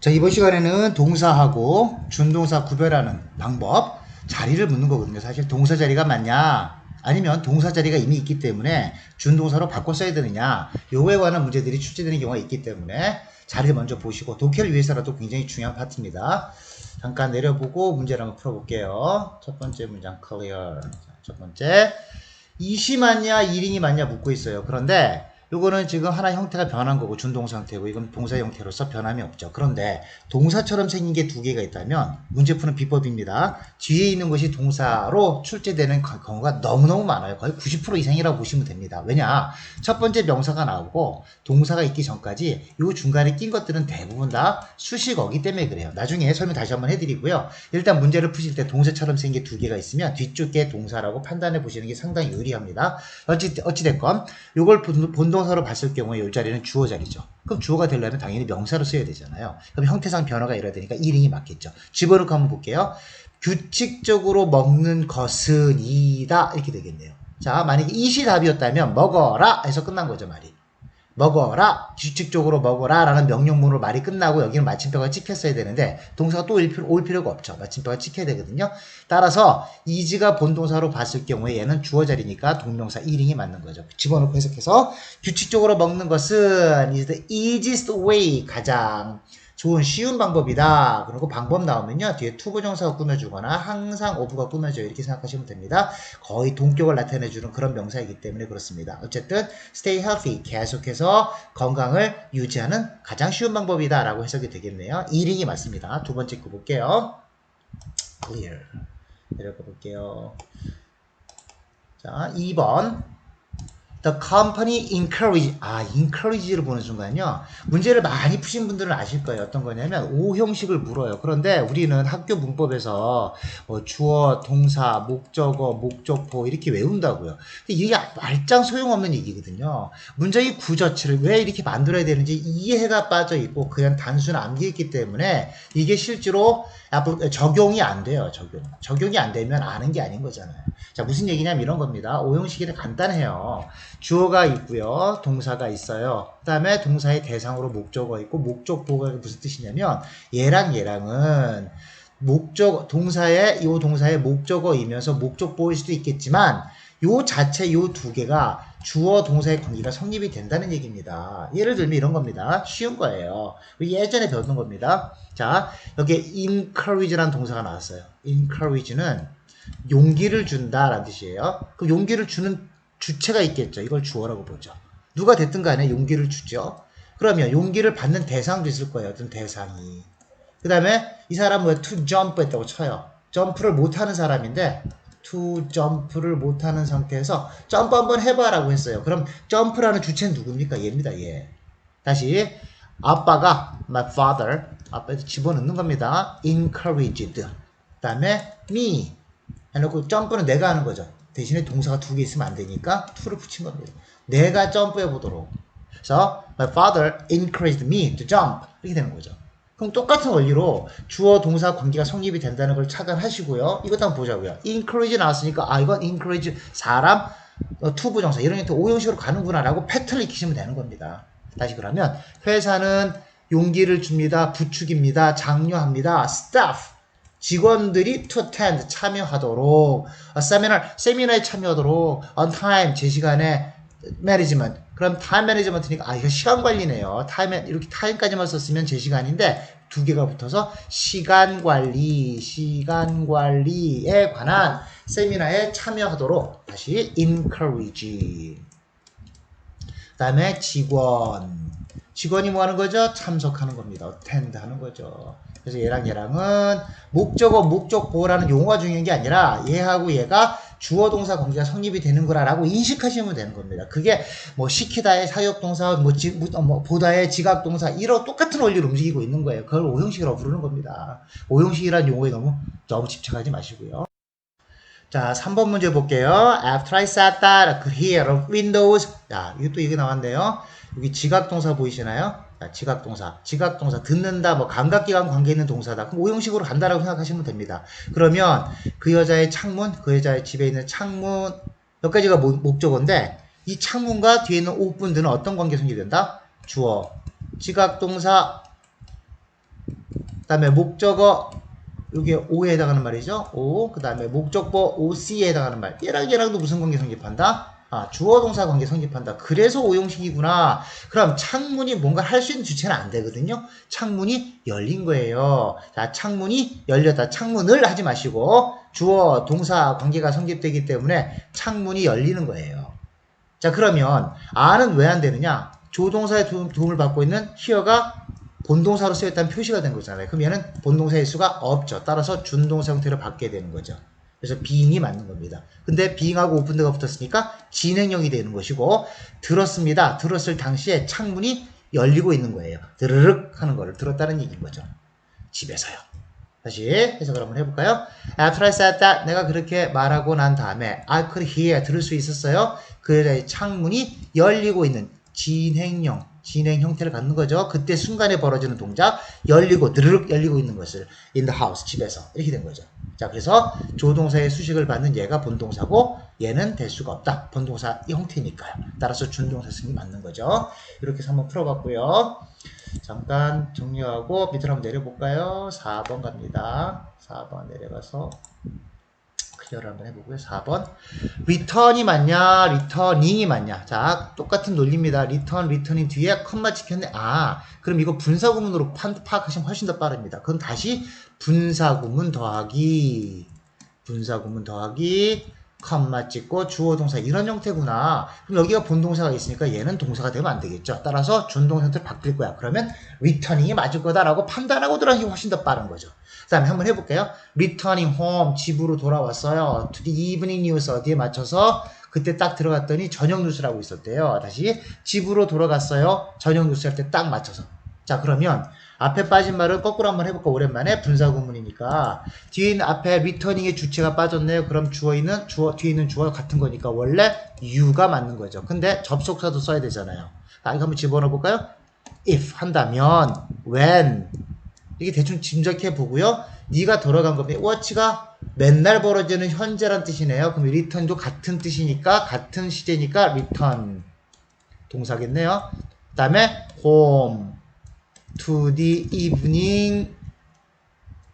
자, 이번 시간에는 동사하고 준동사 구별하는 방법, 자리를 묻는 거거든요. 사실 동사 자리가 맞냐, 아니면 동사 자리가 이미 있기 때문에 준동사로 바꿔 써야 되느냐, 요거에 관한 문제들이 출제되는 경우가 있기 때문에 자리를 먼저 보시고, 독해를 위해서라도 굉장히 중요한 파트입니다. 잠깐 내려보고 문제를 한번 풀어볼게요. 첫 번째 문장 clear. 첫 번째, 이시 맞냐 이링이 맞냐 묻고 있어요. 그런데 요거는 지금 하나 형태가 변한 거고 준동사 형태고, 이건 동사 형태로서 변함이 없죠. 그런데 동사처럼 생긴 게 두 개가 있다면 문제 푸는 비법입니다. 뒤에 있는 것이 동사로 출제되는 경우가 너무너무 많아요. 거의 90% 이상이라고 보시면 됩니다. 왜냐? 첫 번째 명사가 나오고 동사가 있기 전까지 요 중간에 낀 것들은 대부분 다 수식어기 때문에 그래요. 나중에 설명 다시 한번 해드리고요. 일단 문제를 푸실 때 동사처럼 생긴 게 두 개가 있으면 뒤쪽에 동사라고 판단해 보시는 게 상당히 유리합니다. 어찌됐건 요걸 본동사로 봤을 경우에 이 자리는 주어 자리죠. 그럼 주어가 되려면 당연히 명사로 써야 되잖아요. 그럼 형태상 변화가 일어야 되니까 이링이 맞겠죠. 집어넣고 한번 볼게요. 규칙적으로 먹는 것은 이다, 이렇게 되겠네요. 자, 만약에 이시 답이었다면 먹어라 해서 끝난 거죠, 말이. 먹어라, 규칙적으로 먹어라 라는 명령문으로 말이 끝나고 여기는 마침표가 찍혔어야 되는데 동사가 또 올 필요가 없죠. 마침표가 찍혀야 되거든요. 따라서 is가 본동사로 봤을 경우에 얘는 주어 자리니까 동명사 이링이 맞는 거죠. 집어넣고 해석해서 규칙적으로 먹는 것은 is the easiest way, 가장 좋은 쉬운 방법이다. 그리고 방법 나오면요, 뒤에 투부정사가 꾸며주거나 항상 오브가 꾸며져요. 이렇게 생각하시면 됩니다. 거의 동격을 나타내주는 그런 명사이기 때문에 그렇습니다. 어쨌든 stay healthy, 계속해서 건강을 유지하는 가장 쉬운 방법이다 라고 해석이 되겠네요. 이링이 맞습니다. 두 번째 거 볼게요. clear. 내려가 볼게요. 자, 2번. The company encourage를 보는 순간요, 문제를 많이 푸신 분들은 아실 거예요. 어떤 거냐면 오형식을 물어요. 그런데 우리는 학교 문법에서 주어, 동사, 목적어, 목적보 이렇게 외운다고요. 근데 이게 말짱 소용없는 얘기거든요. 문장의 구조체를 왜 이렇게 만들어야 되는지 이해가 빠져 있고 그냥 단순 암기했기 때문에 이게 실제로 적용이 안 돼요. 적용이 안 되면 아는 게 아닌 거잖아요. 자, 무슨 얘기냐면 이런 겁니다. 오형식이 간단해요. 주어가 있고요, 동사가 있어요. 그 다음에 동사의 대상으로 목적어 있고, 목적보가 무슨 뜻이냐면 얘랑은 동사의 목적어이면서 목적보일 수도 있겠지만 요 자체 요 두 개가 주어 동사의 관계가 성립이 된다는 얘기입니다. 예를 들면 이런 겁니다. 쉬운 거예요. 예전에 배웠던 겁니다. 자, 여기에 encourage라는 동사가 나왔어요. encourage는 용기를 준다라는 뜻이에요. 그 용기를 주는 주체가 있겠죠. 이걸 주어라고 보죠. 누가 됐든 간에 용기를 주죠. 그러면 용기를 받는 대상도 있을 거예요. 어떤 대상이. 그 다음에 이 사람은 to jump 했다고 쳐요. 점프를 못하는 사람인데 to jump를 못하는 상태에서 점프 한번 해봐라고 했어요. 그럼 점프라는 주체는 누굽니까? 얘입니다. 얘. 다시 아빠가 my father, 아빠에서 집어넣는 겁니다. encouraged. 그 다음에 me 해놓고 점프는 내가 하는 거죠. 대신에 동사가 두 개 있으면 안 되니까 to를 붙인 겁니다. 내가 점프해 보도록. 그래서 my father encouraged me to jump, 이렇게 되는 거죠. 그럼 똑같은 원리로 주어 동사 관계가 성립이 된다는 걸 착안하시고요. 이것도 한번 보자고요. encourage 나왔으니까 이건 encourage 사람, 투부정사 이런 형태 오형식으로 가는구나 라고 팩트를 익히시면 되는 겁니다. 다시 그러면 회사는 용기를 줍니다. 부축입니다. 장려합니다. staff 직원들이 to attend 참여하도록, 세미나에 참여하도록, on time 제 시간에 management. 그럼 time management니까 이거 시간 관리네요. 이렇게 time까지만 썼으면 제 시간인데 두 개가 붙어서 시간 관리에 관한 세미나에 참여하도록. 다시 encourage. 그다음에 직원이 뭐 하는 거죠? 참석하는 겁니다. attend 하는 거죠. 그래서 얘랑은 목적어라는 용어가 중요한 게 아니라 얘하고 얘가 주어 동사 관계가 성립이 되는 거라고 인식하시면 되는 겁니다. 그게 뭐 시키다의 사역동사, 보다의 지각동사 이런 똑같은 원리로 움직이고 있는 거예요. 그걸 오형식이라고 부르는 겁니다. 오형식이라는 용어에 너무 집착하지 마시고요. 자, 3번 문제 볼게요. After I sat down, I could hear windows. 자, 이것도 이게 나왔네요. 여기 지각동사 보이시나요? 자, 지각동사 듣는다, 감각기관 관계 있는 동사다. 그럼 오형식으로 간다라고 생각하시면 됩니다. 그러면 그 여자의 창문, 그 여자의 집에 있는 창문, 여기까지가 목적어인데 이 창문과 뒤에 있는 오픈들은 어떤 관계 성립된다? 주어, 지각동사, 다음에 목적어 이게 O에 해당하는 말이죠. O. 그 다음에 목적보 OC에 해당하는 말. 얘랑도 무슨 관계 성립한다? 주어 동사 관계 성립한다. 그래서 오형식이구나. 그럼 창문이 뭔가 할 수 있는 주체는 안 되거든요. 창문이 열린 거예요. 자, 창문이 열렸다. 창문을 하지 마시고 주어 동사 관계가 성립되기 때문에 창문이 열리는 거예요. 자, 그러면 a는 왜 안 되느냐? 조동사의 도움을 받고 있는 here가 본동사로 쓰였다는 표시가 된 거잖아요. 그럼 얘는 본동사일 수가 없죠. 따라서 준동사 형태를 받게 되는 거죠. 그래서 being이 맞는 겁니다. 근데 being하고 opened가 붙었으니까 진행형이 되는 것이고 들었습니다. 들었을 당시에 창문이 열리고 있는 거예요. 드르륵 하는 거를 들었다는 얘기인 거죠. 집에서요. 다시 해석을 한번 해볼까요? After I said that, 내가 그렇게 말하고 난 다음에 I could hear, 들을 수 있었어요. 그 창문이 열리고 있는 진행 형태를 갖는 거죠. 그때 순간에 벌어지는 동작, 열리고 드르륵 열리고 있는 것을 in the house, 집에서 이렇게 된 거죠. 자, 그래서 조동사의 수식을 받는 얘가 본동사고 얘는 될 수가 없다. 본동사 이 형태니까요. 따라서 준동사 승이 맞는 거죠. 이렇게 해서 한번 풀어봤고요. 잠깐 정리하고 밑으로 한번 내려볼까요? 4번 갑니다. 4번 내려가서 클리어를 한번 해보고요. 4번. return이 맞냐? returning이 맞냐? 자, 똑같은 논리입니다. returning 뒤에 컴마 찍혔네. 그럼 이거 분사구문으로 파악하시면 훨씬 더 빠릅니다. 그럼 다시 분사구문 더하기 컴마 찍고 주어 동사 이런 형태구나. 그럼 여기가 본동사가 있으니까 얘는 동사가 되면 안 되겠죠. 따라서 준동사 형태를 바뀔 거야. 그러면 returning이 맞을 거다라고 판단하고 들어가는 게 훨씬 더 빠른 거죠. 그 다음에 한번 해볼게요. returning home, 집으로 돌아왔어요. to the evening news, 어디에 맞춰서 그때 딱 들어갔더니 저녁 뉴스라고 있었대요. 다시 집으로 돌아갔어요. 저녁 뉴스 할 때 딱 맞춰서. 자, 그러면 앞에 빠진 말을 거꾸로 한번 해볼까? 오랜만에 분사구문이니까 뒤에 있는 앞에 returning의 주체가 빠졌네요. 그럼 뒤에 있는 주어가 같은 거니까 원래 you가 맞는 거죠. 근데 접속사도 써야 되잖아요. 이거 한번 집어넣어 볼까요? if 한다면 when 이게 대충 짐작해 보고요. 네가 돌아간 겁니다. watch가 맨날 벌어지는 현재란 뜻이네요. 그럼 return도 같은 뜻이니까 같은 시제니까 return 동사겠네요. 그 다음에 home to the evening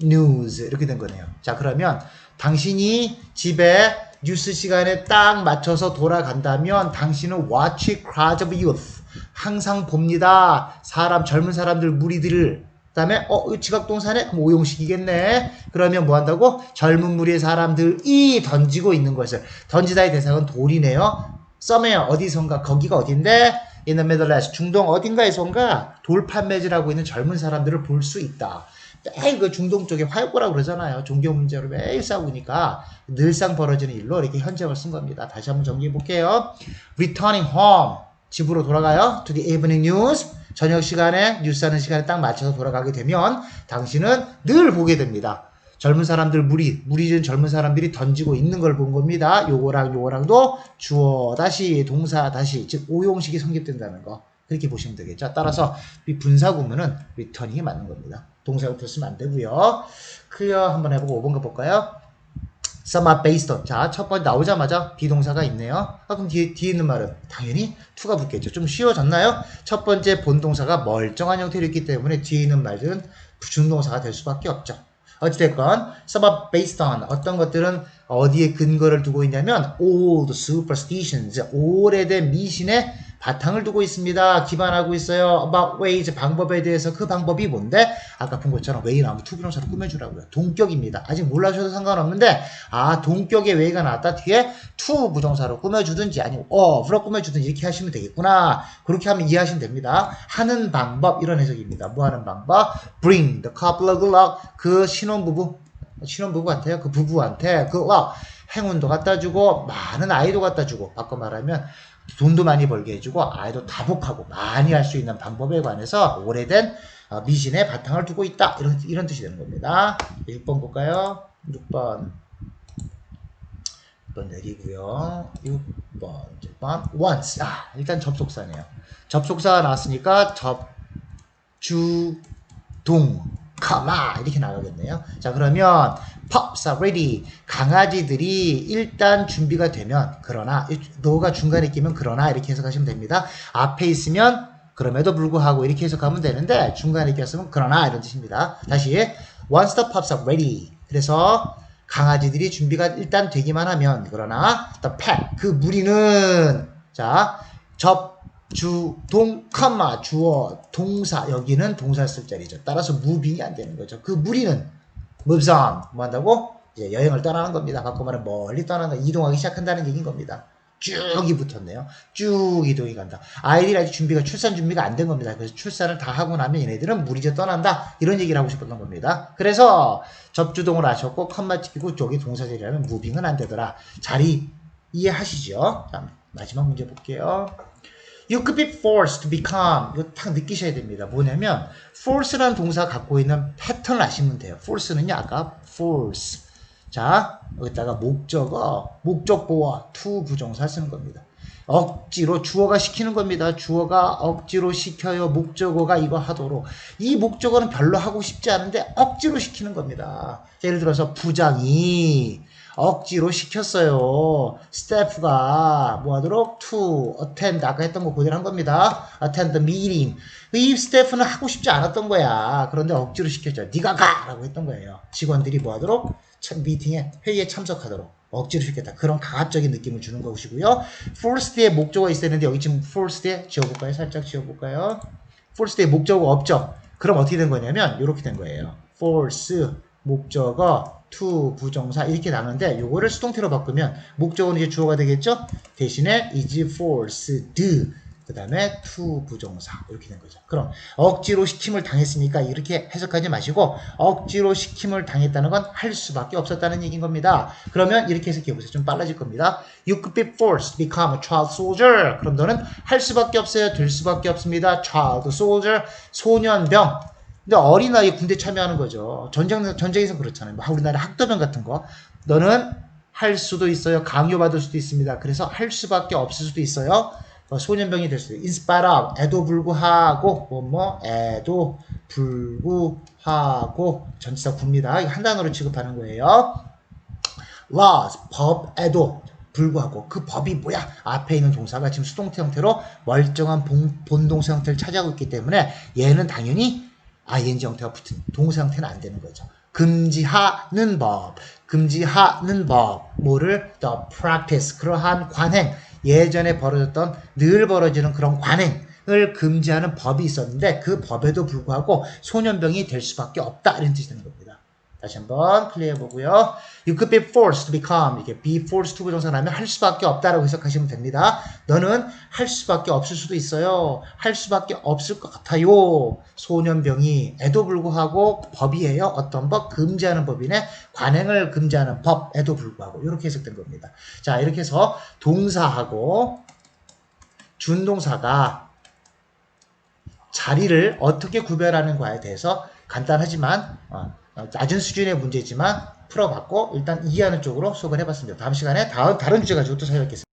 news 이렇게 된 거네요. 자, 그러면 당신이 집에 뉴스 시간에 딱 맞춰서 돌아간다면 당신은 watch crowds of youth 항상 봅니다. 젊은 사람들 무리들을. 그 다음에 지각동사네? 그럼 오용식이겠네. 그러면 뭐 한다고? 젊은 무리의 사람들이 던지고 있는 것을. 던지다의 대상은 돌이네요. somewhere 어디선가 거기가 어딘데? in the Middle East 중동 어딘가에선가 돌판매질하고 있는 젊은 사람들을 볼 수 있다. 매일 그 중동 쪽에 활보라고 그러잖아요. 종교 문제로 매일 싸우니까 늘상 벌어지는 일로 이렇게 현재형을 쓴 겁니다. 다시 한번 정리해 볼게요. returning home 집으로 돌아가요. to the evening news 저녁 시간에 뉴스하는 시간에 딱 맞춰서 돌아가게 되면 당신은 늘 보게 됩니다. 젊은 사람들 무리진 젊은 사람들이 던지고 있는 걸 본 겁니다. 요거랑도 주어 다시 동사 다시 즉 오용식이 성립된다는 거 그렇게 보시면 되겠죠. 따라서 이 분사구문은 returning이 맞는 겁니다. 동사가 붙으면 안 되고요. 클리어 한번 해보고 5번 가볼까요? some are based on. 자, 첫 번째 나오자마자 비동사가 있네요. 그럼 뒤에 있는 말은 당연히 to가 붙겠죠. 좀 쉬워졌나요? 첫 번째 본동사가 멀쩡한 형태로 있기 때문에 뒤에 있는 말들은 준동사가 될 수밖에 없죠. 어찌됐건 some are based on 어떤 것들은 어디에 근거를 두고 있냐면 old superstitions 오래된 미신에 바탕을 두고 있습니다. 기반하고 있어요. about ways 방법에 대해서 그 방법이 뭔데? 아까 본 것처럼 way 나오면 to 비동사로 꾸며주라고요. 동격입니다. 아직 몰라주셔도 상관없는데 동격의 way가 나왔다 뒤에 to 부정사로 꾸며주든지 아니면 of로 꾸며주든지 이렇게 하시면 되겠구나. 그렇게 하면 이해하시면 됩니다. 하는 방법 이런 해석입니다. 뭐 하는 방법? bring the couple of luck 그 신혼부부한테요. 그 부부한테 그 행운도 갖다 주고 많은 아이도 갖다 주고 바꿔 말하면 돈도 많이 벌게 해주고 아이도 다복하고 많이 할 수 있는 방법에 관해서 오래된 미신에 바탕을 두고 있다. 이런 뜻이 되는 겁니다. 6번 볼까요? 6번 내리고요. 6번 once 일단 접속사네요. 접속사가 나왔으니까 이렇게 나가겠네요. 자, 그러면 pups are ready. 강아지들이 일단 준비가 되면 그러나 너가 중간에 끼면 그러나 이렇게 해석하시면 됩니다. 앞에 있으면 그럼에도 불구하고 이렇게 해석하면 되는데 중간에 꼈으면 그러나 이런 뜻입니다. 다시 once the pups are ready. 그래서 강아지들이 준비가 일단 되기만 하면 그러나 the pet 그 무리는 자 접주동 컴마 주어 동사 여기는 동사 쓸 자리죠. 따라서 moving이 안 되는 거죠. 그 무리는 moves on 뭐 한다고? 이제 여행을 떠나는 겁니다. 바꿔 말하면 멀리 떠나는 이동하기 시작한다는 얘기인 겁니다. 쭉이 붙었네요. 쭉 이동이 간다. 아이들이 아직 준비가 출산 준비가 안 된 겁니다. 그래서 출산을 다 하고 나면 얘네들은 무리제 떠난다. 이런 얘기를 하고 싶었던 겁니다. 그래서 접주동을 하셨고 컴마 찍히고 저기 동사절이라면 무빙은 안 되더라. 자리 이해하시죠? 자, 마지막 문제 볼게요. You could be forced to become. 이거 딱 느끼셔야 됩니다. 뭐냐면 force라는 동사 갖고 있는 패턴을 아시면 돼요. force는요 아까 force 자, 여기다가 목적어와 to 부정사 쓰는 겁니다. 억지로 주어가 시키는 겁니다. 주어가 억지로 시켜요. 목적어가 이거 하도록. 이 목적어는 별로 하고 싶지 않은데 억지로 시키는 겁니다. 예를 들어서 부장이 억지로 시켰어요. 스태프가 뭐 하도록 to attend 아까 했던 거 그대로 한 겁니다. attend the meeting. 이 스태프는 하고 싶지 않았던 거야. 그런데 억지로 시켰죠. 네가 가라고 했던 거예요. 직원들이 뭐 하도록 미팅에 회의에 참석하도록 억지로 시켰다. 그런 강압적인 느낌을 주는 것이고요. forced의 목적어가 있어야 되는데 여기 지금 forced에 지워볼까요? 살짝 지워볼까요? forced의 목적어가 없죠. 그럼 어떻게 된 거냐면 이렇게 된 거예요. force 목적어 to 부정사 이렇게 나오는데 요거를 수동태로 바꾸면 목적어는 이제 주어가 되겠죠? 대신에 is forced 그 다음에 to 부정사 이렇게 된 거죠. 그럼 억지로 시킴을 당했으니까 이렇게 해석하지 마시고 억지로 시킴을 당했다는 건 할 수밖에 없었다는 얘기인 겁니다. 그러면 이렇게 해석해 보세요. 좀 빨라질 겁니다. You could be forced to become a child soldier. 그럼 너는 할 수밖에 없어요. 될 수밖에 없습니다. child soldier 소년병. 근데 어린아이 군대 참여하는 거죠. 전쟁에서 그렇잖아요. 우리나라 학도병 같은 거. 너는 할 수도 있어요. 강요받을 수도 있습니다. 그래서 할 수밖에 없을 수도 있어요. 소년병이 될 수도 있어요. in spite of, 에도 불구하고, 에도 불구하고, 전치사 구입니다. 이거 한 단어로 취급하는 거예요. laws, 법에도 불구하고, 그 법이 뭐야? 앞에 있는 동사가 지금 수동태 형태로 멀쩡한 본동사 형태를 차지하고 있기 때문에 얘는 당연히 ing 형태가 붙은 동사 형태는 안 되는 거죠. 금지하는 법, 뭐를 the practice, 그러한 관행, 예전에 벌어졌던 늘 벌어지는 그런 관행을 금지하는 법이 있었는데 그 법에도 불구하고 소년병이 될 수밖에 없다 이런 뜻이 되는 겁니다. 다시 한번 클리어 해보고요. You could be forced to become 이렇게 be forced to 부정사 나면 할 수밖에 없다라고 해석하시면 됩니다. 너는 할 수밖에 없을 수도 있어요. 할 수밖에 없을 것 같아요. 소년병이 에도 불구하고 법이에요. 어떤 법? 금지하는 법이네. 관행을 금지하는 법에도 불구하고 이렇게 해석된 겁니다. 자 이렇게 해서 동사하고 준동사가 자리를 어떻게 구별하는가에 대해서 간단하지만 낮은 수준의 문제지만 풀어봤고 일단 이해하는 쪽으로 수업을 해봤습니다. 다음 시간에 다른 주제 가지고 또 찾아뵙겠습니다.